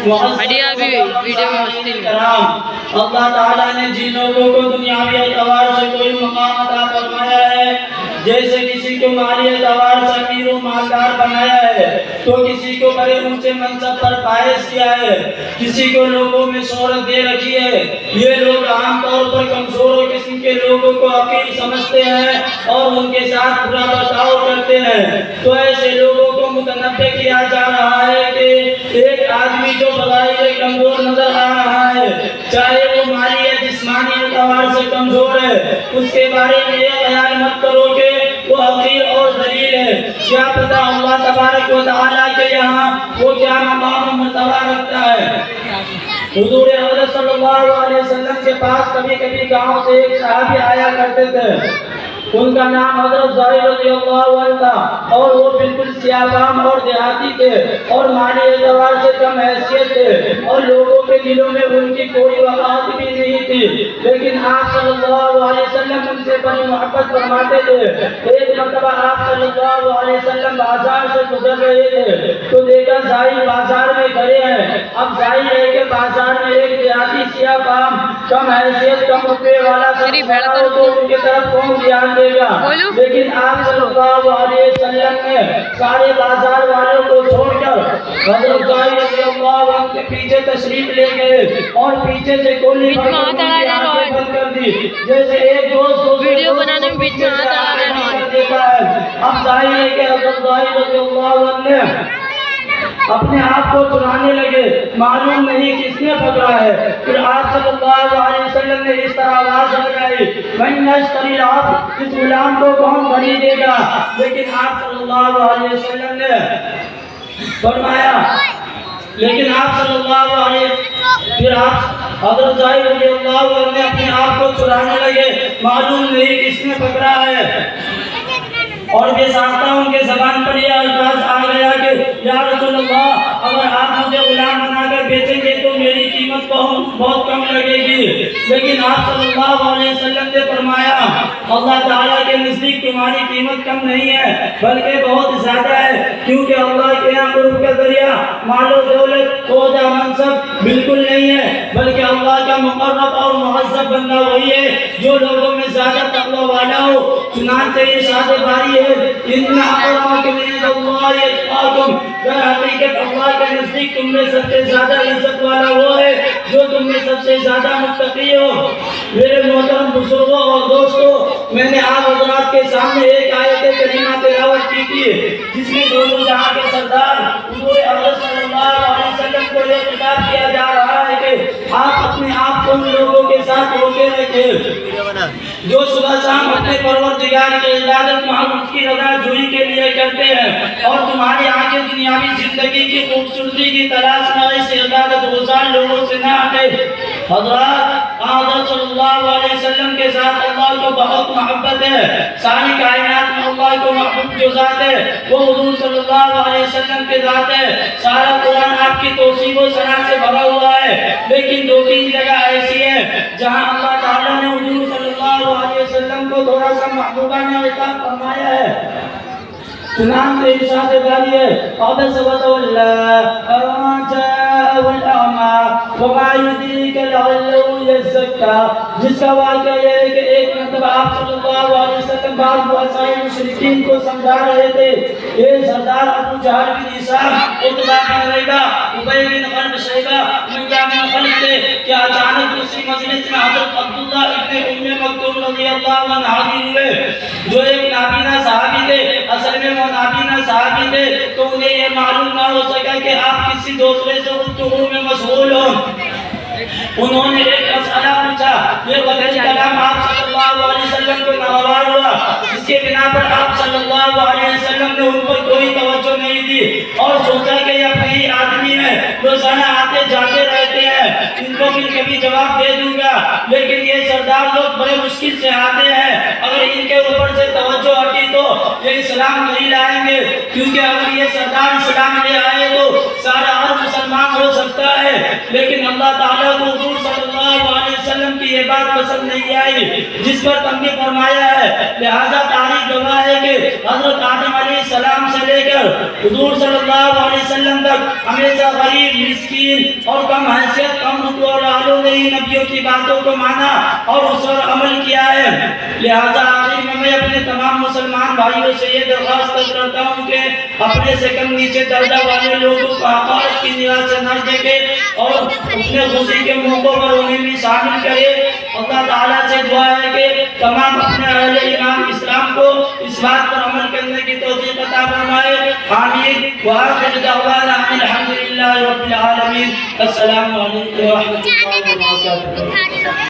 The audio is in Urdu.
ہڈیا بھی ویڈیو میں مستی نہیں۔ اللہ تعالیٰ نے جن لوگوں کو دنیاوی اعتبار سے کوئی مقام عطا فرمایا ہے، جیسے کسی کو مالی اعتبار سے امیر و مالدار بنایا ہے، تو کسی کو بڑے اونچے منصب پر فائز کیا ہے، کسی کو لوگوں میں شہرت دے رکھی ہے۔ یہ لوگ عام طور پر کمزور قسم کے لوگوں کو حقیر سمجھتے ہیں اور ان کے ساتھ برا برتاؤ کرتے ہیں۔ تو ایسے لوگوں کو متنبہ کیا جا رہا ہے کہ ایک آدمی جو بظاہر کمزور نظر آ رہا ہے، چاہے وہ مالی یا جسمانی اعتبار سے کمزور ہے، اس کے بارے میں یہ خیال مت کرو کہ وہ حقیر اور ذلیل ہے۔ کیا پتہ اللہ تبارک و تعالیٰ کے یہاں وہ کیا مقام و مرتبہ رکھتا ہے۔ حضور حضرت صلی اللہ علیہ وسلم کے پاس کبھی کبھی گاؤں سے ایک صحابی آیا کرتے تھے، ان کا نام حضرت زہیر رضی اللہ عنہ تھا، اور وہ بالکل سیاہ فام اور دیہاتی تھے اور مالی اعتبار سے کم حیثیت تھے اور لوگوں کے دلوں میں ان کی کوئی وقاحت بھی نہیں تھی، لیکن آپ صلی اللہ علیہ وسلم ان سے بڑی محبت فرماتے تھے۔ ایک مرتبہ آپ صلی اللہ علیہ وسلم بازار سے گزر رہے تھے تو دیکھا زہیر بازار میں کھڑے ہیں۔ اب ظاہر ہے کہ بازار میں ایک دیہاتی سیاہ فام کم حیثیت کم رتبے والا تو ان کی طرف کون دھیان دے گا، لیکن آپ صلی اللہ علیہ وسلم نے سارے بازار والوں کو چھوڑ کر حضرت زہیر رضی اللہ عنہ کے پیچھے تشریف لے گئے اور پیچھے سے گولی بند کر دی، جیسے ایک دوست ویڈیو بنانے میں بیچ میں ہاتھ آ رہا ہے۔ اب ظاہر ہے کہ حضرت زہیر رضی اللہ عنہ نے اپنے آپ کو چرانے لگے، معلوم نہیں کس نے پکڑا ہے۔ پھر آپ صلی اللہ علیہ وسلم نے اس طرح آواز لگائی، من یشتری العبد، اس غلام کو کون خریدے گا؟ لیکن آپ صلی اللہ علیہ وسلم نے فرمایا، لیکن آپ صلی اللہ علیہ پھر آپ حضرت زہیر رضی اللہ عنہ نے اپنے آپ کو چرانے لگے، معلوم نہیں کس نے پکڑا ہے، اور بے ساختہ ان کے زبان پر یہ الفاظ آ گیا کہ یا رسول اللہ، اگر آپ مجھے غلام بنا کر بیچیں گے تو میری قیمت بہت کم لگے گی۔ لیکن آپ صلی اللہ علیہ وسلم نے فرمایا، اللہ تعالیٰ کے نزدیک تمہاری قیمت کم نہیں ہے بلکہ بہت زیادہ ہے، کیونکہ اللہ کے یہاں قرب کا ذریعہ مال و دولت عہدہ منصب بالکل نہیں ہے، بلکہ اللہ کا مقرب اور مہذب بندہ وہی ہے جو لوگوں میں زیادہ تقوی والا ہو۔ چنانچہ یہ شاد باری ہے، ان اکرمکم عند اللہ اتقاکم، در حقیقت اللہ کے نزدیک تم میں سب سے زیادہ عزت والا وہ ہے جو تم میں سب سے زیادہ متقی ہو۔ میرے محترم بزرگوں اور دوستوں، میں نے آپ حضرات کے سامنے ایک آیت کریمہ تلاوت کی تھی جس میں دونوں جہاں کے سردار حضور اقدس صلی اللہ علیہ وسلم کو یہ خطاب کیا جا رہا ہے کہ آپ اپنے آپ کو ان لوگوں کے ساتھ روکے رکھیں جو صبح شام اپنے پروردگار کی عبادت محمد کی رضا جوئی کے لیے کرتے ہیں، اور تمہاری آنکھیں دنیاوی زندگی کی خوبصورتی کی تلاش میں ایسے عبادت گزار لوگوں سے نہ ہٹے۔ حضرات صلی اللہ علیہ وسلم کے ساتھ اللہ کو بہت محبت ہے۔ ساری کائنات میں اللہ کو محبوب جو ذات ہے وہ حضور صلی اللہ علیہ وسلم کے ذات ہے۔ سارا قرآن آپ کی توصیف و ثنا سے بھرا ہوا ہے، لیکن دو تین جگہ ایسی ہے جہاں اللہ تعالیٰ نے حضور صلی اللہ علیہ وسلم کو تھوڑا سا محبوبانہ خطاب فرمایا ہے۔ چنانچہ ارشاد باری ہے، عبس وتولی ان جاءہ الاعمی وما یدریک لعلہ یزکیٰ، جس کا واقعہ یہ ہے کہ ایک مرتبہ آپ صلی اللہ علیہ وسلم بعض رؤسائے مشرکین کو سمجھا رہے تھے۔ یہ سردار ابو جہل بن ہشام، عتبہ بن ربیعہ، ابی بن خلف شیبہ، امیہ بن خلف تھے کہ اچانک اسی مجلس میں حضرت عبداللہ ابن ام مکتوم رضی اللہ عنہ حاضر ہوئے جو ایک نابینا صحابی تھے، اصل میں وہ نابینا صحابی تھے، تو انہیں یہ معلوم نہ ہو سکا کہ آپ کسی دوسرے سے گفتگو میں مشغول ہوں۔ انہوں نے ایک مسئلہ پوچھا، یہ قدری کلام آپ صلی اللہ علیہ وسلم کو ناگوار ہوا، جس کے بنا پر آپ صلی اللہ علیہ وسلم نے ان پر کوئی توجہ نہیں دی اور سوچا کہ یہ اپنے آدمی ہیں، روزانہ آتے جاتے رہتے ہیں، ان کو پھر کبھی جواب دے دوں گا، لیکن یہ سردار لوگ بڑے مشکل سے آتے ہیں، اگر ان کے اوپر سے توجہ ہٹی تو یہ اسلام نہیں لائیں گے، کیونکہ اگر یہ سردار اسلام لے آئے تو سارا ہر مسلمان ہو سکتا ہے۔ لیکن اللہ تعالیٰ کو حضور صلی اللہ علیہ وسلم کی یہ بات پسند نہیں آئی جس پر تم نے فرمایا ہے، لہذا تاریخ گواہ ہے کہ حضرت آدم علیہ السلام سے لے کر کر حضور صلی اللہ علیہ وسلم تک ہمیشہ غریب، مسکین اور کم حیثیت، کم رتبہ والوں نے ہی نبیوں کی باتوں کو مانا اور اس پر عمل کیا ہے۔ لہذا آخر میں اپنے تمام مسلمان بھائیوں سے یہ درخواست کرتا ہوں کہ اپنے سے کم نیچے درجہ والے لوگوں کو حقارت کی نگاہ سے نہ دیکھے اور اپنے خوشی کے موقعوں پر انہیں بھی شامل کرے۔ اللہ تعالیٰ سے دعا ہے کہ تمام اپنے اہل ایمان اسلام کو اس بات پر عمل کرنے کی توفیق عطا فرمائے، آمین۔ وآخر دعوانا ان الحمد للہ رب العالمین۔ السلام علیکم ورحمۃ اللہ وبرکاتہ۔